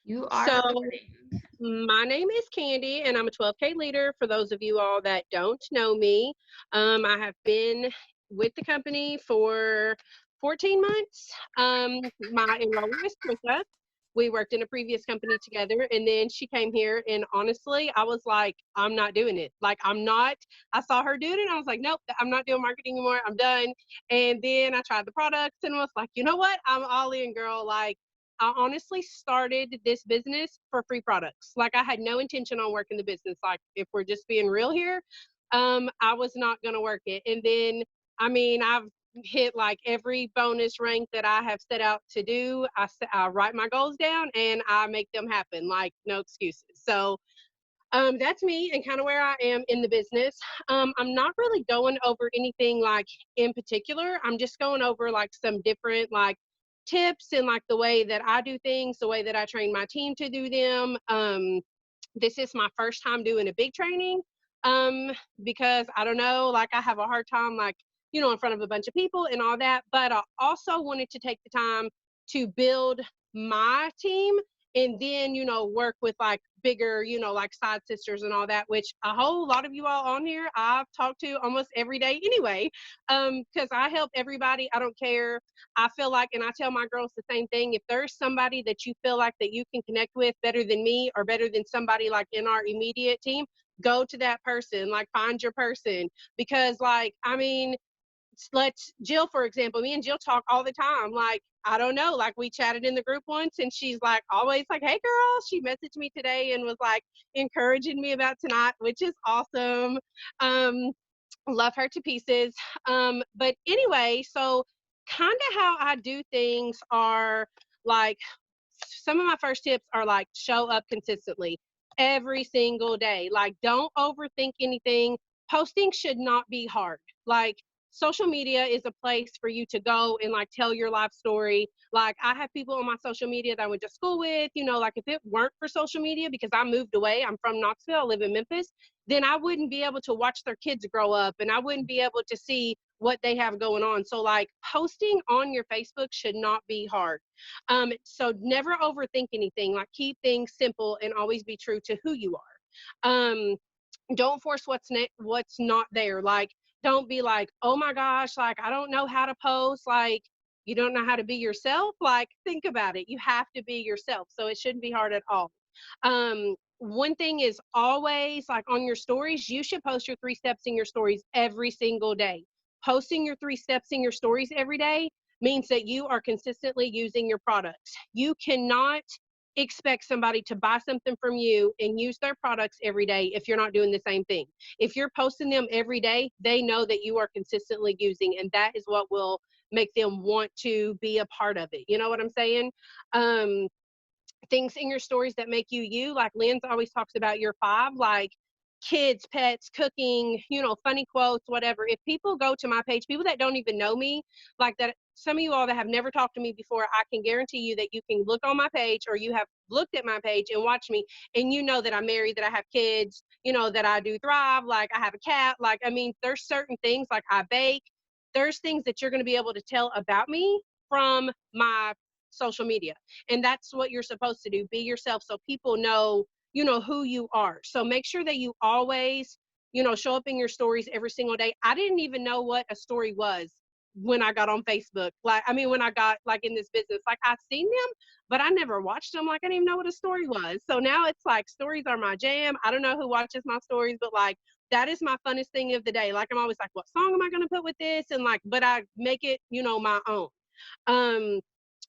You are So, recording. my name is Candy, and I'm a 12K leader. For those of you all that don't know me, I have been with the company for 14 months. My enroller is Trisha. We worked in a previous company together, and then she came here. And honestly, I was like, I'm not doing it. Like, I'm not. I saw her doing it, and I was like, nope, I'm not doing marketing anymore. I'm done. And then I tried the products and was like, you know what? I'm all in, girl. Like, I honestly started this business for free products. Like I had no intention on working the business. Like if we're just being real here, I was not going to work it. And then, I mean, I've hit like every bonus rank that I have set out to do. I write my goals down and I make them happen. Like no excuses. So that's me and kind of where I am in the business. I'm not really going over anything like in particular. I'm just going over like some different like tips and like the way that I do things, the way that I train my team to do them. This is my first time doing a big training because I don't know, like I have a hard time like in front of a bunch of people and all that. But I also wanted to take the time to build my team and then work with like bigger like side sisters and all that, which a whole lot of you all on here I've talked to almost every day anyway, because I help everybody. I don't care. I feel like, and I tell my girls the same thing, if there's somebody that you feel like that you can connect with better than me or better than somebody like in our immediate team, go to that person. Like find your person. Because like, I mean, let's Jill, for example, me and Jill talk all the time. Like, I don't know, like we chatted in the group once and she's like always like, hey girl, she messaged me today and was like encouraging me about tonight, which is awesome. Um, love her to pieces. But anyway, so kind of how I do things are like some of my first tips are like show up consistently every single day. Like, don't overthink anything. Posting should not be hard. Like, social media is a place for you to go and like tell your life story. Like, I have people on my social media that I went to school with, like if it weren't for social media, because I moved away, I'm from Knoxville, I live in Memphis, then I wouldn't be able to watch their kids grow up and I wouldn't be able to see what they have going on. So, like, posting on your Facebook should not be hard. So never overthink anything. Like keep things simple and always be true to who you are. Don't force what's not there. Like don't be like, oh my gosh, like I don't know how to post. Like you don't know how to be yourself. Like think about it. You have to be yourself. So it shouldn't be hard at all. One thing is always like on your stories, you should post your 3 steps in your stories every single day. Posting your 3 steps in your stories every day means that you are consistently using your products. You cannot expect somebody to buy something from you and use their products every day if you're not doing the same thing. If you're posting them every day, they know that you are consistently using, and that is what will make them want to be a part of it. You know what I'm saying? Um, things in your stories that make you you. Like Lynn's always talks about your five, like kids, pets, cooking, funny quotes, whatever. If people go to my page, people that don't even know me, like that, some of you all that have never talked to me before, I can guarantee you that you can look on my page or you have looked at my page and watch me and you know that I'm married, that I have kids, that I do thrive, like I have a cat. Like, I mean, there's certain things like I bake. There's things that you're going to be able to tell about me from my social media. And that's what you're supposed to do. Be yourself so people know, who you are. So make sure that you always, show up in your stories every single day. I didn't even know what a story was when I got on Facebook. Like, I mean, when I got like in this business, like I've seen them, but I never watched them. Like I didn't even know what a story was. So now it's like stories are my jam. I don't know who watches my stories, but like that is my funnest thing of the day. Like I'm always like, what song am I going to put with this? And like, but I make it, my own. Um,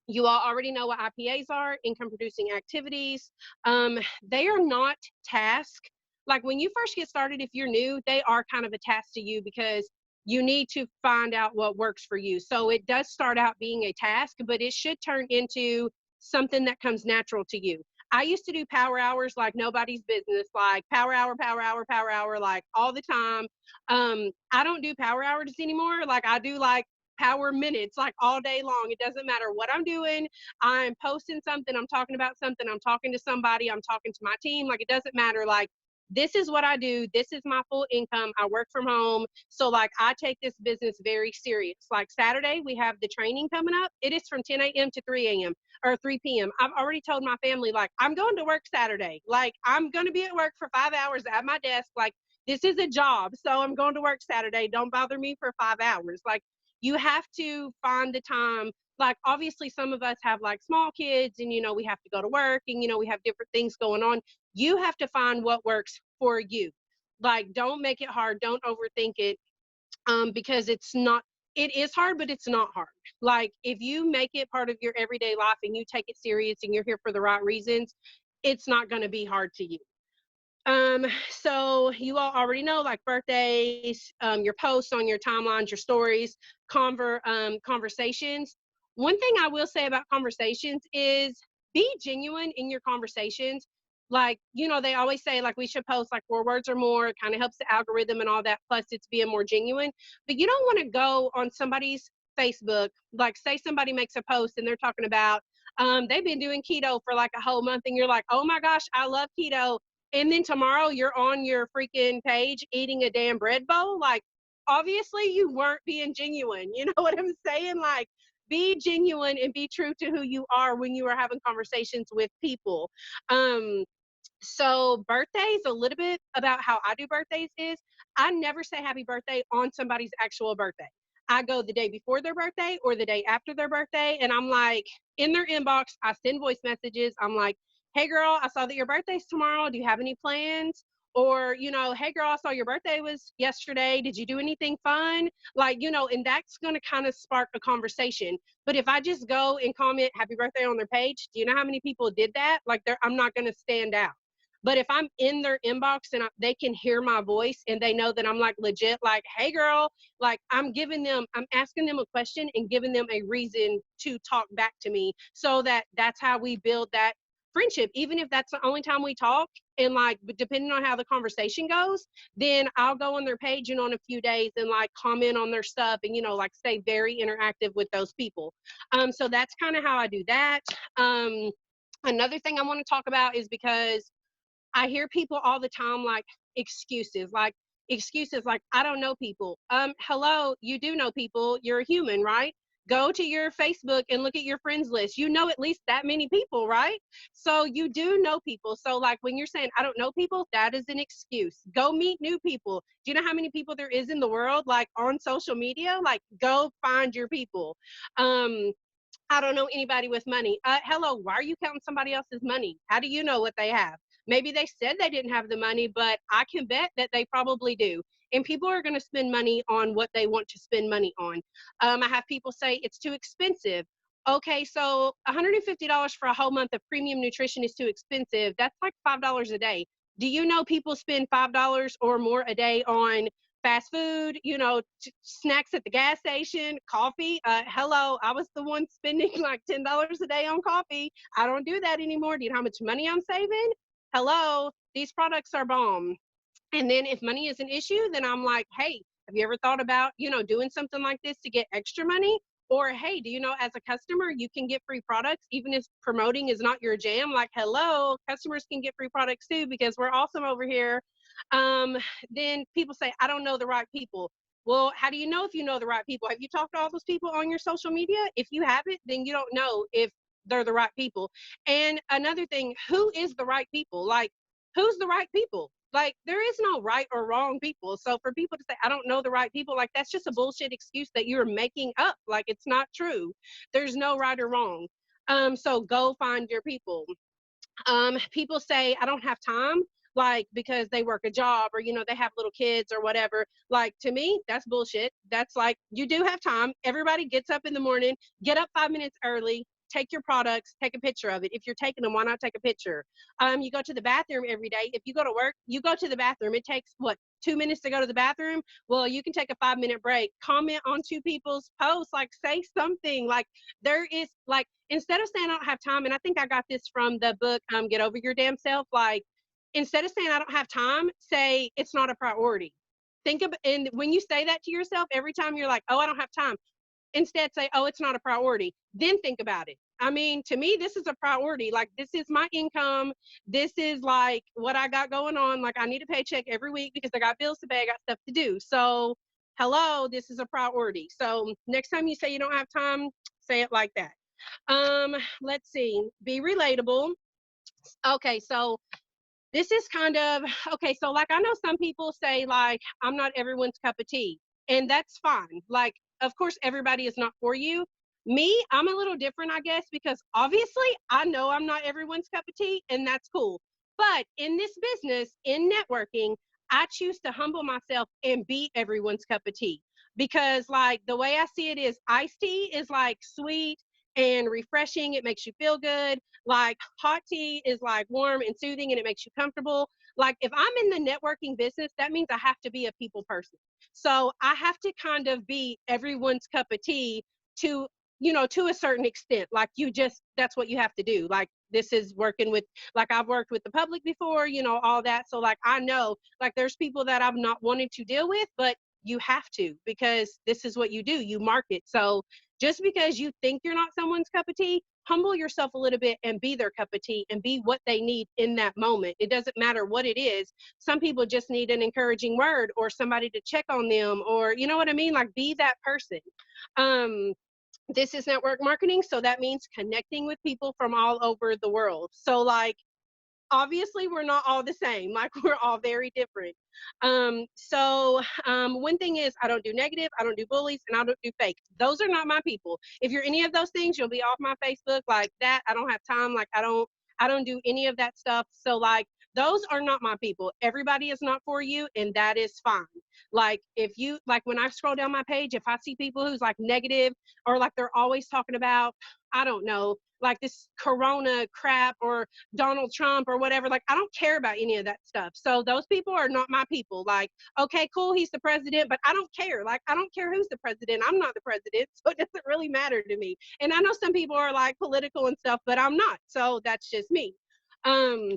you all already know what IPAs are, income producing activities. They are not task. Like when you first get started, if you're new, they are kind of a task to you because you need to find out what works for you. So it does start out being a task, but it should turn into something that comes natural to you. I used to do power hours like nobody's business, like power hour, power hour, power hour, like all the time. I don't do power hours anymore. Like I do like power minutes like all day long. It doesn't matter what I'm doing. I'm posting something, I'm talking about something, I'm talking to somebody, I'm talking to my team. Like it doesn't matter. Like this is what I do. This is my full income. I work from home. So like I take this business very serious. Like Saturday, we have the training coming up. It is from 10 a.m. to 3 a.m. or 3 p.m. I've already told my family, like, I'm going to work Saturday. Like, I'm going to be at work for 5 hours at my desk. Like, this is a job. So I'm going to work Saturday. Don't bother me for 5 hours. Like, you have to find the time. Like, obviously, some of us have like small kids and, we have to go to work and, we have different things going on. You have to find what works for you. Like, don't make it hard. Don't overthink it, because it is hard, but it's not hard. Like, if you make it part of your everyday life and you take it serious and you're here for the right reasons, it's not going to be hard to you. So you all already know, like birthdays, your posts on your timelines, your stories, conversations. One thing I will say about conversations is be genuine in your conversations. Like, they always say like we should post like 4 words or more. It kind of helps the algorithm and all that. Plus, it's being more genuine. But you don't want to go on somebody's Facebook, like say somebody makes a post and they're talking about they've been doing keto for like a whole month, and you're like, oh my gosh, I love keto, and then tomorrow you're on your freaking page eating a damn bread bowl. Like, obviously you weren't being genuine. You know what I'm saying? Like, be genuine and be true to who you are when you are having conversations with people. um so birthdays, a little bit about how I do birthdays is I never say happy birthday on somebody's actual birthday. I go the day before their birthday or the day after their birthday, and I'm like, in their inbox, I send voice messages. I'm like, hey girl, I saw that your birthday's tomorrow. Do you have any plans? Or, hey girl, I saw your birthday was yesterday. Did you do anything fun? Like, and that's going to kind of spark a conversation. But if I just go and comment happy birthday on their page, do you know how many people did that? Like, I'm not going to stand out. But if I'm in their inbox and they can hear my voice and they know that I'm like legit, like, hey girl, like I'm asking them a question and giving them a reason to talk back to me, so that's how we build that friendship. Even if that's the only time we talk, and like, depending on how the conversation goes, then I'll go on their page and on a few days and like comment on their stuff and, like stay very interactive with those people. So that's kind of how I do that. Another thing I want to talk about is because I hear people all the time like excuses like I don't know people. Hello, you do know people. You're a human, right? Go to your Facebook and look at your friends list. You know at least that many people, right? So you do know people. So like when you're saying I don't know people, that is an excuse. Go meet new people. Do you know how many people there is in the world like on social media? Like go find your people. Um I don't know anybody with money. Hello, why are you counting somebody else's money? How do you know what they have? Maybe they said they didn't have the money, but I can bet that they probably do. And people are going to spend money on what they want to spend money on. I have people say it's too expensive. Okay, so $150 for a whole month of premium nutrition is too expensive. That's like $5 a day. Do you know people spend $5 or more a day on fast food, snacks at the gas station, coffee? Hello, I was the one spending like $10 a day on coffee. I don't do that anymore. Do you know how much money I'm saving? Hello, these products are bomb. And then if money is an issue, then I'm like, hey, have you ever thought about, doing something like this to get extra money? Or, hey, do you know, as a customer, you can get free products, even if promoting is not your jam? Like, hello, customers can get free products too, because we're awesome over here. Um, then people say, I don't know the right people. Well, how do you know if you know the right people? Have you talked to all those people on your social media? If you haven't, then you don't know if they're the right people. And another thing, who is the right people? Like, who's the right people? Like, there is no right or wrong people. So for people to say, I don't know the right people, like, that's just a bullshit excuse that you're making up. Like, it's not true. There's no right or wrong. So go find your people. People say I don't have time, like because they work a job or they have little kids or whatever. Like, to me, that's bullshit. That's like, you do have time. Everybody gets up in the morning, get up 5 minutes early, take your products, take a picture of it. If you're taking them, why not take a picture? You go to the bathroom every day. If you go to work, you go to the bathroom. It takes what, 2 minutes to go to the bathroom? Well, you can take a 5 minute break, comment on two people's posts, like say something. Like, there is like, instead of saying I don't have time, and I think I got this from the book, Get Over Your Damn Self. Like, instead of saying I don't have time, say it's not a priority. Think of, and when you say that to yourself, every time you're like, oh, I don't have time, instead say, oh, it's not a priority. Then think about it. I mean, to me, this is a priority. Like, this is my income. This is like what I got going on. Like, I need a paycheck every week because I got bills to pay, I got stuff to do. So, hello, this is a priority. So, next time you say you don't have time, say it like that. Let's see. Be relatable. Okay, so this is kind of okay. So, like, I know some people say, like, I'm not everyone's cup of tea, and that's fine. Like, of course, everybody is not for you. Me, I'm a little different, I guess, because obviously I know I'm not everyone's cup of tea, and that's cool. But in this business, in networking, I choose to humble myself and be everyone's cup of tea because, like, the way I see it is iced tea is like sweet and refreshing, it makes you feel good. Like, hot tea is like warm and soothing and it makes you comfortable. Like, if I'm in the networking business, that means I have to be a people person. So I have to kind of be everyone's cup of tea to, to a certain extent. Like, that's what you have to do. Like, this is working with, like, I've worked with the public before, all that. So, like, I know, like, there's people that I've not wanted to deal with, but you have to because this is what you do. You market. So just because you think you're not someone's cup of tea, humble yourself a little bit and be their cup of tea and be what they need in that moment. It doesn't matter what it is. Some people just need an encouraging word or somebody to check on them, or you know what I mean? Like, be that person. Um, this is network marketing, so that means connecting with people from all over the world. So, like, obviously we're not all the same, like, we're all very different. One thing is, I don't do negative, I don't do bullies, and I don't do fake. Those are not my people. If you're any of those things, you'll be off my Facebook. Like, that I don't have time. Like, I don't do any of that stuff. So, like, those are not my people. Everybody is not for you, and that is fine. Like, if you like, when I scroll down my page, if I see people who's like negative, or like they're always talking about, I don't know, like this corona crap or Donald Trump or whatever. Like, I don't care about any of that stuff. So those people are not my people. Like, okay, cool, he's the president, but I don't care. Like, I don't care who's the president. I'm not the president, so it doesn't really matter to me. And I know some people are like political and stuff, but I'm not. So that's just me. Um,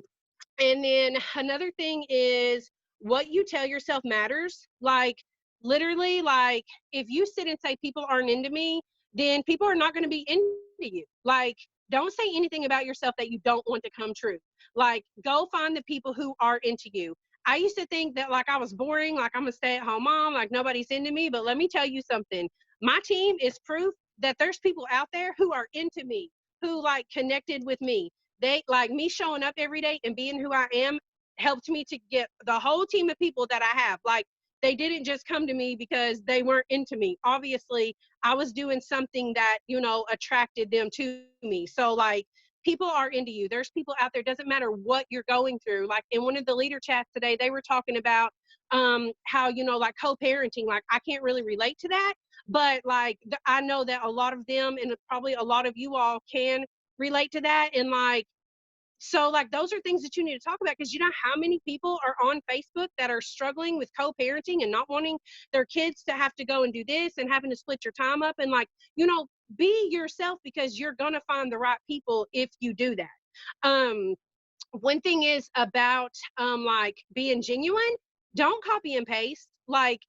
and then another thing is, what you tell yourself matters. Like, literally, like, if you sit and say people aren't into me, then people are not going to be into you. Like, don't say anything about yourself that you don't want to come true. Like, go find the people who are into you. I used to think that, like, I was boring, like, I'm a stay-at-home mom, like, nobody's into me. But let me tell you something. My team is proof that there's people out there who are into me, who like connected with me. They like me showing up every day and being who I am helped me to get the whole team of people that I have. Like, they didn't just come to me because they weren't into me. Obviously, I was doing something that, attracted them to me. So, like, people are into you. There's people out there, doesn't matter what you're going through. Like, in one of the leader chats today, they were talking about how, like, co-parenting. Like, I can't really relate to that, but like, I know that a lot of them and probably a lot of you all can relate to that. And like, so, like, those are things that you need to talk about, because you know how many people are on Facebook that are struggling with co-parenting and not wanting their kids to have to go and do this and having to split your time up. And like, be yourself, because you're gonna find the right people if you do that. um One thing is about like being genuine. Don't copy and paste. Like,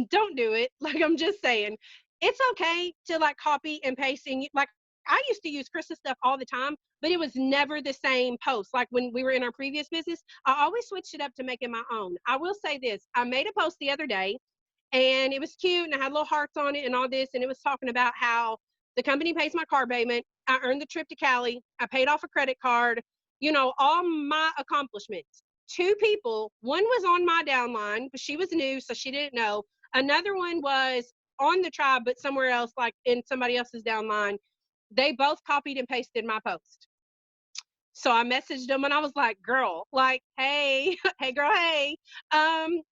don't do it. Like, I'm just saying, it's okay to like copy and paste. And like, I used to use Chris's stuff all the time, but it was never the same post. Like, when we were in our previous business, I always switched it up to make it my own. I will say this: I made a post the other day, and it was cute, and I had little hearts on it and all this, and it was talking about how the company pays my car payment, I earned the trip to Cali, I paid off a credit card, all my accomplishments. Two people, one was on my downline, but she was new, so she didn't know. Another one was on the tribe, but somewhere else, like in somebody else's downline. They both copied and pasted my post. So I messaged them and I was like, girl, like, hey, hey, girl, hey,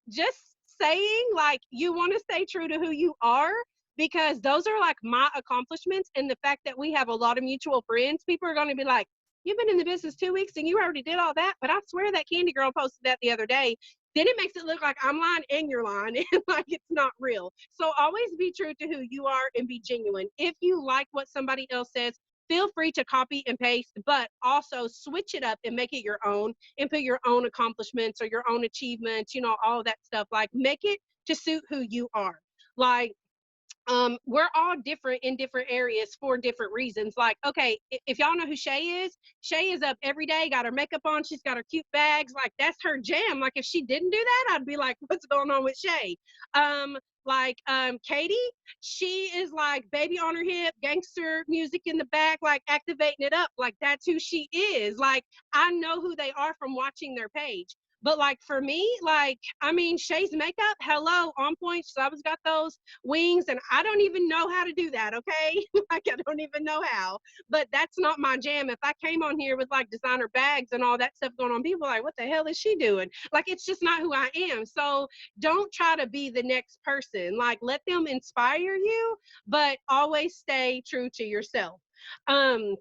just saying, like, you want to stay true to who you are, because those are like my accomplishments. And the fact that we have a lot of mutual friends, people are going to be like, you've been in the business 2 weeks and you already did all that. But I swear that Candy girl posted that the other day. Then it makes it look like I'm lying and you're lying, and like, it's not real. So always be true to who you are and be genuine. If you like what somebody else says, feel free to copy and paste, but also switch it up and make it your own, and put your own accomplishments or your own achievements, all of that stuff. Like, make it to suit who you are. Like, we're all different in different areas for different reasons. Like, okay, if y'all know who Shay is up every day, got her makeup on, she's got her cute bags. Like, that's her jam. Like, if she didn't do that, I'd be like, what's going on with Shay? Um, Katie, she is like baby on her hip, gangster music in the back, like activating it up. Like, that's who she is. Like, I know who they are from watching their page. But like for me, like, I mean, Shay's makeup, hello, on point. She's always got those wings, and I don't even know how to do that, okay? Like, I don't even know how. But that's not my jam. If I came on here with like designer bags and all that stuff going on, people are like, what the hell is she doing? Like, it's just not who I am. So don't try to be the next person. Like, let them inspire you, but always stay true to yourself. um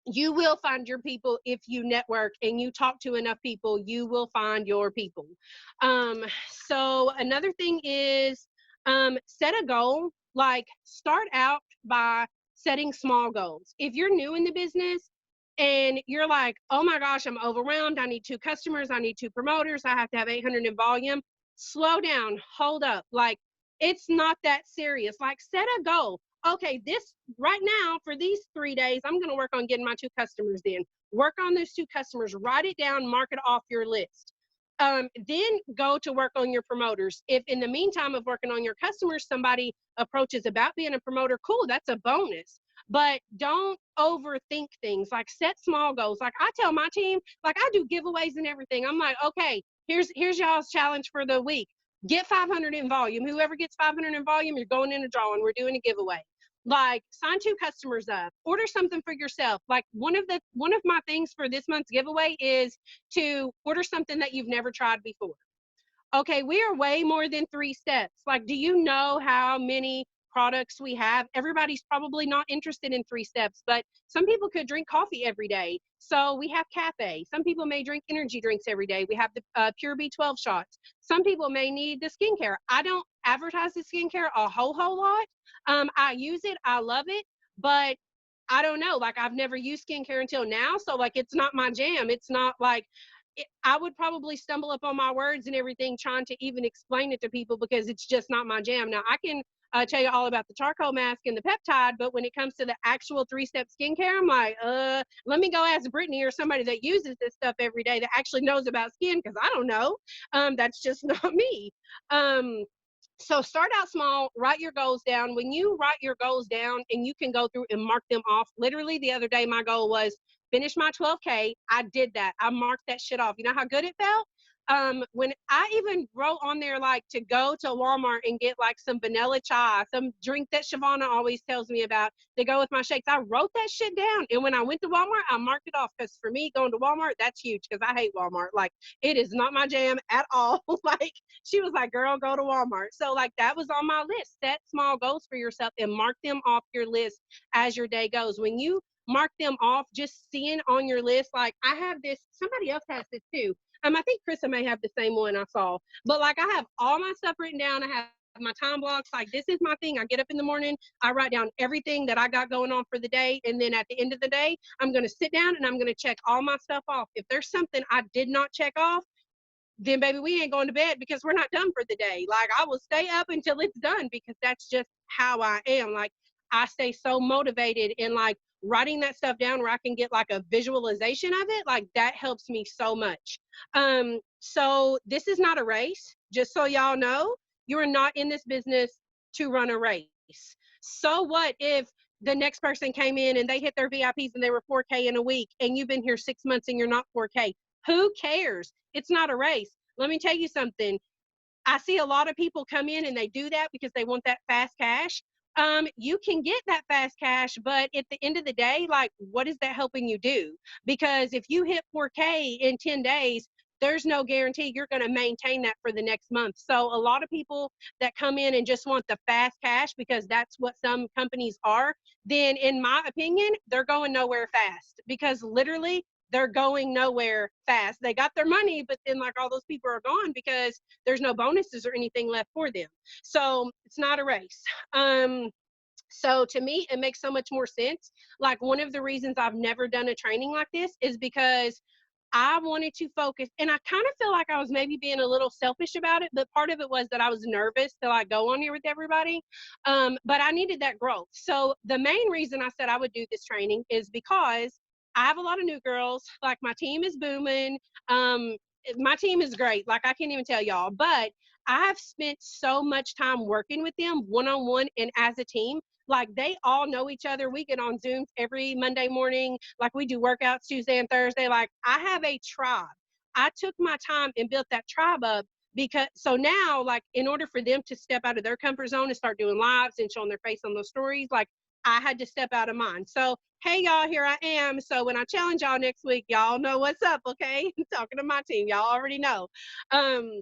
you will find your people if you network and you talk to enough people. You will find your people. um so another thing is, set a goal. Like, start out by setting small goals. If you're new in the business and you're like, oh my gosh, I'm overwhelmed, I need 2 customers, I need 2 promoters, I have to have 800 in volume. Slow down, hold up. Like, it's not that serious. Like, set a goal. Okay, this right now for these 3 days, I'm going to work on getting my 2 customers in. Work on those 2 customers, write it down, mark it off your list. Then go to work on your promoters. If in the meantime of working on your customers, somebody approaches about being a promoter, cool, that's a bonus. But don't overthink things. Like, set small goals. Like, I tell my team, like, I do giveaways and everything. I'm like, okay, here's y'all's challenge for the week. Get 500 in volume. Whoever gets 500 in volume, you're going in a drawing. We're doing a giveaway. Like, sign 2 customers up, order something for yourself. Like, one of my things for this month's giveaway is to order something that you've never tried before. Okay, we are way more than 3 steps. Like, do you know how many products we have? Everybody's probably not interested in 3 steps, but some people could drink coffee every day. So we have cafe. Some people may drink energy drinks every day. We have the pure B12 shots. Some people may need the skincare. I don't advertise the skincare a whole lot. I use it, I love it, but I don't know. Like, I've never used skincare until now. So, like, it's not my jam. It's not like, I would probably stumble up on my words and everything trying to even explain it to people because it's just not my jam. Now, I can tell you all about the charcoal mask and the peptide, but when it comes to the actual 3 step skincare, I'm like, let me go ask Brittany or somebody that uses this stuff every day that actually knows about skin, because I don't know. That's just not me. Um, so start out small, write your goals down. When you write your goals down and you can go through and mark them off, literally the other day, my goal was finish my 12K. I did that. I marked that shit off. You know how good it felt? When I even wrote on there, like, to go to Walmart and get like some vanilla chai, some drink that Shavana always tells me about to go with my shakes. I wrote that shit down. And when I went to Walmart, I marked it off, because for me, going to Walmart, that's huge, because I hate Walmart. Like, it is not my jam at all. Like, she was like, girl, go to Walmart. So, like, that was on my list. Set small goals for yourself and mark them off your list as your day goes. When you mark them off, just seeing on your list, like, I have this, somebody else has this too. I think Krista may have the same one I saw, but like, I have all my stuff written down. I have my time blocks. Like, this is my thing. I get up in the morning, I write down everything that I got going on for the day. And then at the end of the day, I'm going to sit down and I'm going to check all my stuff off. If there's something I did not check off, then baby, we ain't going to bed, because we're not done for the day. Like, I will stay up until it's done, because that's just how I am. Like, I stay so motivated, and like, writing that stuff down where I can get like a visualization of it, like, that helps me so much. So this is not a race, just so y'all know. You are not in this business to run a race. So what if the next person came in and they hit their VIPs and they were 4K in a week, and you've been here 6 months and you're not 4K? Who cares? It's not a race. Let me tell you something. I see a lot of people come in and they do that because they want that fast cash. You can get that fast cash, but at the end of the day, like, what is that helping you do? Because if you hit 4K in 10 days, there's no guarantee you're going to maintain that for the next month. So a lot of people that come in and just want the fast cash, because that's what some companies are, then in my opinion, they're going nowhere fast, because literally they're going nowhere fast. They got their money, but then like, all those people are gone because there's no bonuses or anything left for them. So it's not a race. So to me, it makes so much more sense. Like, one of the reasons I've never done a training like this is because I wanted to focus, and I kind of feel like I was maybe being a little selfish about it, but part of it was that I was nervous to like go on here with everybody. But I needed that growth. So the main reason I said I would do this training is because I have a lot of new girls. Like my team is booming. Um, my team is great. Like I can't even tell y'all, but I have spent so much time working with them one on one and as a team. Like they all know each other. We get on Zooms every Monday morning. Like we do workouts Tuesday and Thursday. Like I have a tribe. I took my time and built that tribe up because so now, like, in order for them to step out of their comfort zone and start doing lives and showing their face on those stories, like I had to step out of mine. So, hey, y'all, here I am. So when I challenge y'all next week, y'all know what's up, okay? Talking to my team, y'all already know. Um,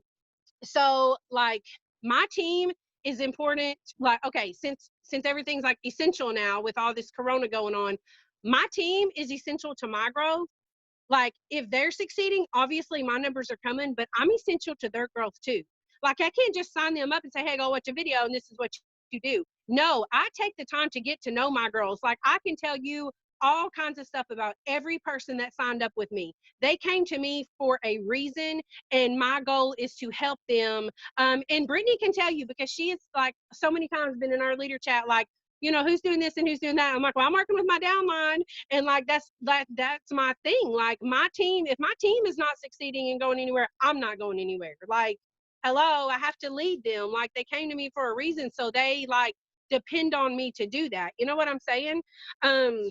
so like my team is important. Like, okay, since everything's like essential now with all this corona going on, my team is essential to my growth. Like if they're succeeding, obviously my numbers are coming, but I'm essential to their growth too. Like I can't just sign them up and say, hey, go watch a video and this is what you do. No, I take the time to get to know my girls. Like I can tell you all kinds of stuff about every person that signed up with me. They came to me for a reason, and my goal is to help them. And Brittany can tell you because she is like so many times been in our leader chat, like, who's doing this and who's doing that. I'm like, well, I'm working with my downline, and like that's my thing. Like my team, if my team is not succeeding and going anywhere, I'm not going anywhere. Like, hello, I have to lead them. Like they came to me for a reason, so they like depend on me to do that. You know what I'm saying? um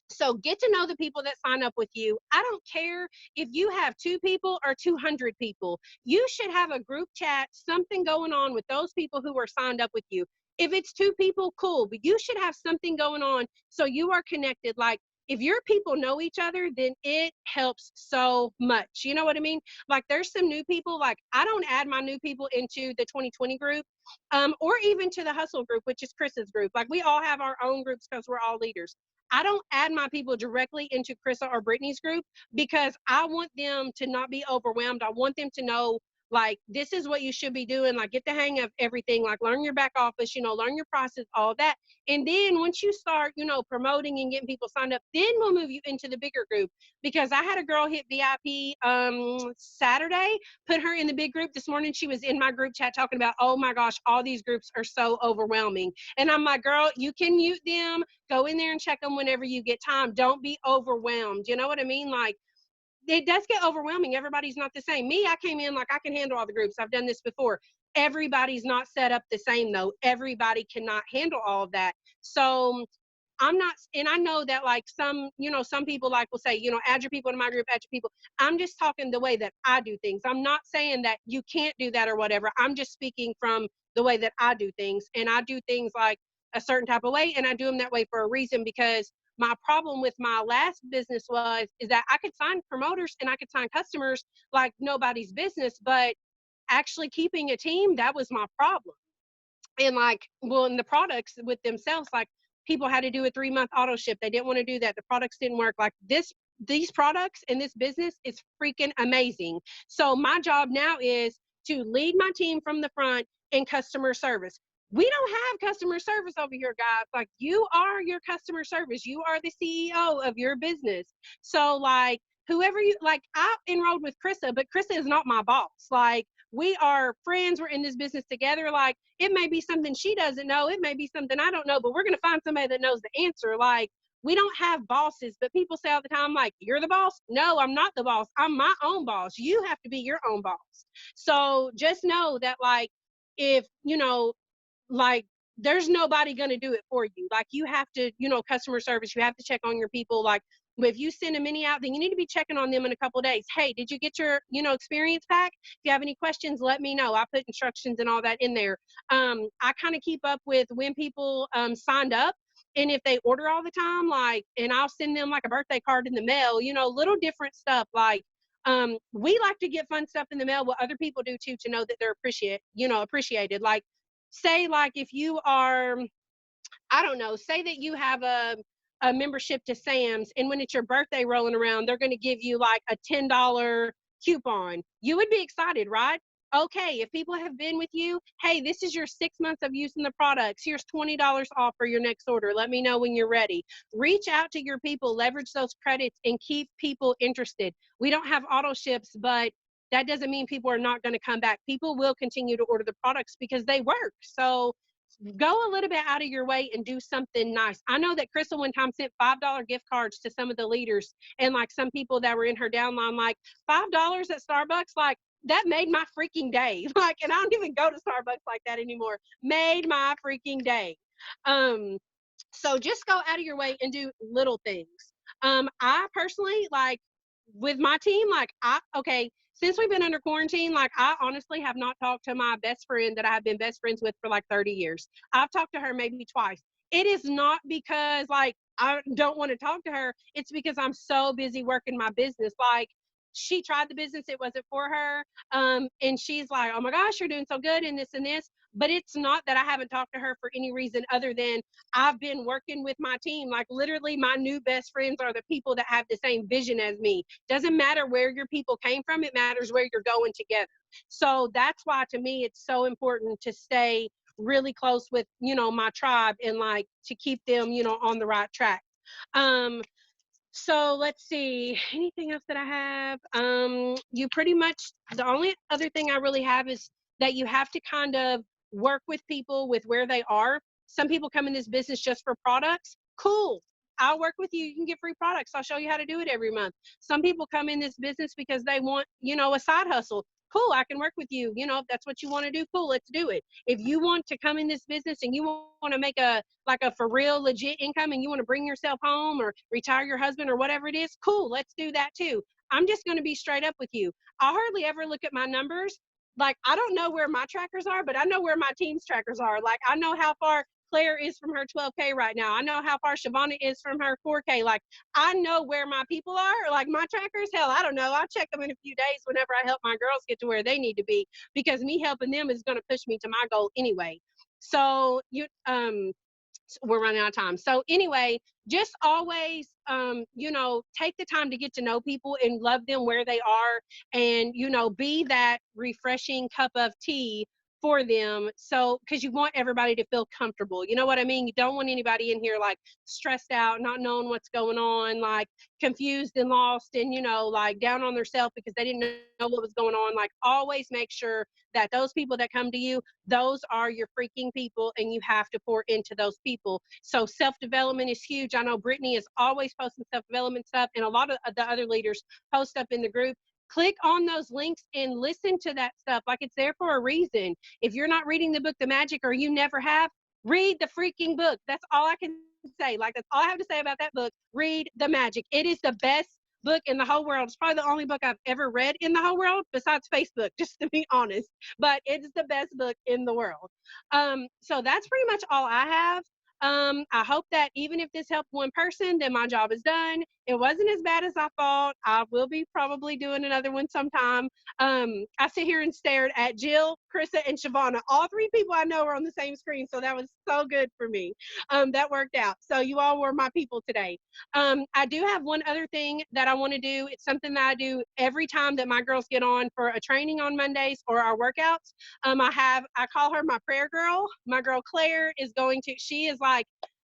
so get to know the people that sign up with you. I don't care if you have 2 people or 200 people. You should have a group chat, something going on with those people who are signed up with you. If it's 2 people, cool, but you should have something going on so you are connected. Like if your people know each other, then it helps so much. You know what I mean? Like there's some new people, like I don't add my new people into the 2020 group, or even to the hustle group, which is Chris's group. Like we all have our own groups because we're all leaders. I don't add my people directly into Krista or Brittany's group because I want them to not be overwhelmed. I want them to know, like, this is what you should be doing. Like, get the hang of everything. Like, learn your back office, learn your process, all that. And then once you start, promoting and getting people signed up, then we'll move you into the bigger group. Because I had a girl hit VIP Saturday, put her in the big group. This morning, she was in my group chat talking about, oh my gosh, all these groups are so overwhelming. And I'm like, girl, you can mute them, go in there and check them whenever you get time. Don't be overwhelmed. You know what I mean? Like it does get overwhelming. Everybody's not the same. Me, I came in like I can handle all the groups. I've done this before. Everybody's not set up the same though. Everybody cannot handle all of that. So I'm not, and I know that like some people like will say, add your people to my group, add your people. I'm just talking the way that I do things. I'm not saying that you can't do that or whatever. I'm just speaking from the way that I do things. And I do things like a certain type of way, and I do them that way for a reason, because my problem with my last business is that I could sign promoters and I could sign customers like nobody's business, but actually keeping a team, that was my problem. And like, well, in the products with themselves, like people had to do a 3-month auto ship. They didn't want to do that. The products didn't work. Like these products and this business is freaking amazing. So my job now is to lead my team from the front in customer service. We don't have customer service over here, guys. Like you are your customer service. You are the CEO of your business. So like whoever you like, I enrolled with Krista, but Krista is not my boss. Like we are friends. We're in this business together. Like it may be something she doesn't know. It may be something I don't know, but we're going to find somebody that knows the answer. Like we don't have bosses, but people say all the time, like, you're the boss. No, I'm not the boss. I'm my own boss. You have to be your own boss. So just know that like, if, like there's nobody going to do it for you. Like you have to, customer service, you have to check on your people. Like if you send a mini out, then you need to be checking on them in a couple of days. Hey, did you get your, experience pack? If you have any questions, let me know. I put instructions and all that in there. I kind of keep up with when people signed up. And if they order all the time, like, and I'll send them like a birthday card in the mail, little different stuff. Like, we like to get fun stuff in the mail, what other people do too, to know that they're appreciated. Like, say, like, if you are, I don't know, say that you have a membership to Sam's, and when it's your birthday rolling around, they're going to give you like a $10 coupon. You would be excited, right? Okay, if people have been with you, hey, this is your 6 months of using the products. Here's $20 off for your next order. Let me know when you're ready. Reach out to your people, leverage those credits, and keep people interested. We don't have auto ships, but that doesn't mean people are not going to come back. People will continue to order the products because they work. So go a little bit out of your way and do something nice. I know that Crystal one time sent $5 gift cards to some of the leaders and like some people that were in her downline, like $5 at Starbucks, like that made my freaking day. Like, and I don't even go to Starbucks like that anymore. Made my freaking day. Um, so just go out of your way and do little things. I personally like with my team, like okay, since we've been under quarantine, like I honestly have not talked to my best friend that I have been best friends with for like 30 years. I've talked to her maybe twice. It is not because like I don't want to talk to her. It's because I'm so busy working my business. Like she tried the business, it wasn't for her. And she's like, oh my gosh, you're doing so good in this and this. But it's not that I haven't talked to her for any reason other than I've been working with my team. Like literally my new best friends are the people that have the same vision as me. Doesn't matter where your people came from, it matters where you're going together. So that's why to me it's so important to stay really close with, you know, my tribe and like to keep them, you know, on the right track. Um, so let's see, anything else that I have? You pretty much, the only other thing I really have is that you have to kind of work with people with where they are. Some people come in this business just for products. Cool. I'll work with you. You can get free products. I'll show you how to do it every month. Some people come in this business because they want, you know, a side hustle. Cool. I can work with you. You know, if that's what you want to do, cool. Let's do it. If you want to come in this business and you want to make a like a for real legit income and you want to bring yourself home or retire your husband or whatever it is, cool, let's do that too. I'm just going to be straight up with you. I hardly ever look at my numbers. Like I don't know where my trackers are, but I know where my team's trackers are. Like I know how far Claire is from her 12K right now. I know how far Shavonna is from her 4K. Like I know where my people are. Like my trackers, hell, I don't know. I'll check them in a few days whenever I help my girls get to where they need to be because me helping them is going to push me to my goal anyway. So we're running out of time. So anyway, just always, you know, take the time to get to know people and love them where they are, and you know, be that refreshing cup of tea for them. So, because you want everybody to feel comfortable, you know what I mean? You don't want anybody in here like stressed out, not knowing what's going on, like confused and lost, and you know, like down on themselves because they didn't know what was going on. Like, always make sure that those people that come to you, those are your freaking people and you have to pour into those people. So self-development is huge. I know Brittany is always posting self-development stuff and a lot of the other leaders post up in the group. Click on those links and listen to that stuff. Like it's there for a reason. If you're not reading the book The Magic or you never have, read the freaking book. That's all I can say. Like that's all I have to say about that book. Read The Magic. It is the best book in the whole world. It's probably the only book I've ever read in the whole world besides Facebook, just to be honest. But it's the best book in the world. So that's pretty much all I have. I hope that even if this helped one person, then my job is done. It wasn't as bad as I thought. I will be probably doing another one sometime. I sit here and stared at Jill, Krista, and Shavonna. All three people I know are on the same screen, so that was so good for me. That worked out. So you all were my people today. I do have one other thing that I want to do. It's something that I do every time that my girls get on for a training on Mondays or our workouts. I call her my prayer girl. My girl Claire is she is like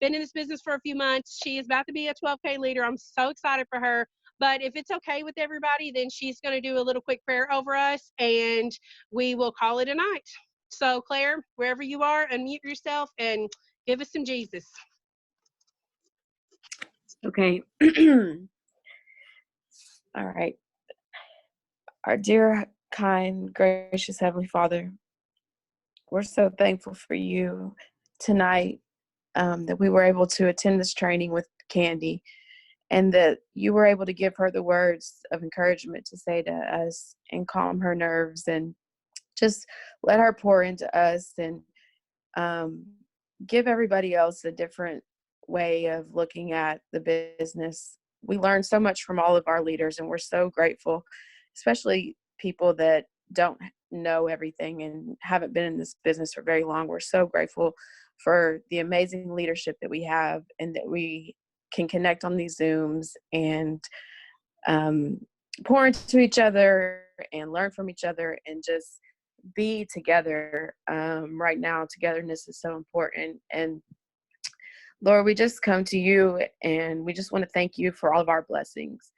been in this business for a few months. She is about to be a 12K leader. I'm so excited for her. But if it's okay with everybody, then she's going to do a little quick prayer over us and we will call it a night. So Claire, wherever you are, unmute yourself and give us some Jesus. Okay. All right. Our dear, kind, gracious Heavenly Father, we're so thankful for you tonight, that we were able to attend this training with Candi and that you were able to give her the words of encouragement to say to us and calm her nerves and just let her pour into us and give everybody else a different way of looking at the business. We learned so much from all of our leaders, and we're so grateful, especially people that don't know everything and haven't been in this business for very long. We're so grateful for the amazing leadership that we have and that we can connect on these Zooms and pour into each other and learn from each other and just be together right now. Togetherness is so important. And Lord, we just come to you and we just want to thank you for all of our blessings.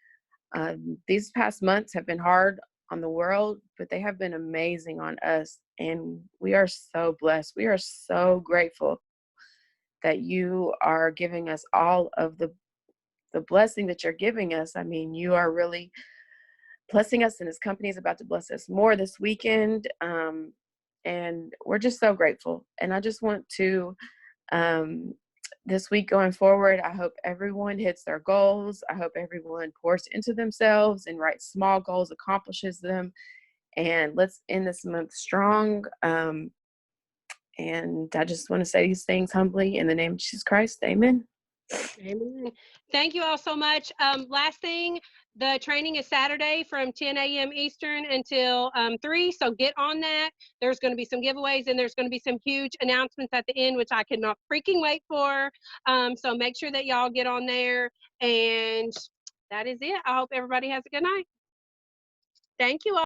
These past months have been hard on the world, but they have been amazing on us. And we are so blessed. We are so grateful that you are giving us all of the blessing that you're giving us. I mean, you are really blessing us, and this company is about to bless us more this weekend. And we're just so grateful. And I just want to, um, this week going forward, I hope everyone hits their goals. I hope everyone pours into themselves and writes small goals, accomplishes them. And let's end this month strong. And I just want to say these things humbly in the name of Jesus Christ. Amen. Amen. Thank you all so much. Last thing, the training is Saturday from 10 a.m. Eastern until 3. So get on that. There's going to be some giveaways and there's going to be some huge announcements at the end, which I cannot freaking wait for. So make sure that y'all get on there. And that is it. I hope everybody has a good night. Thank you all.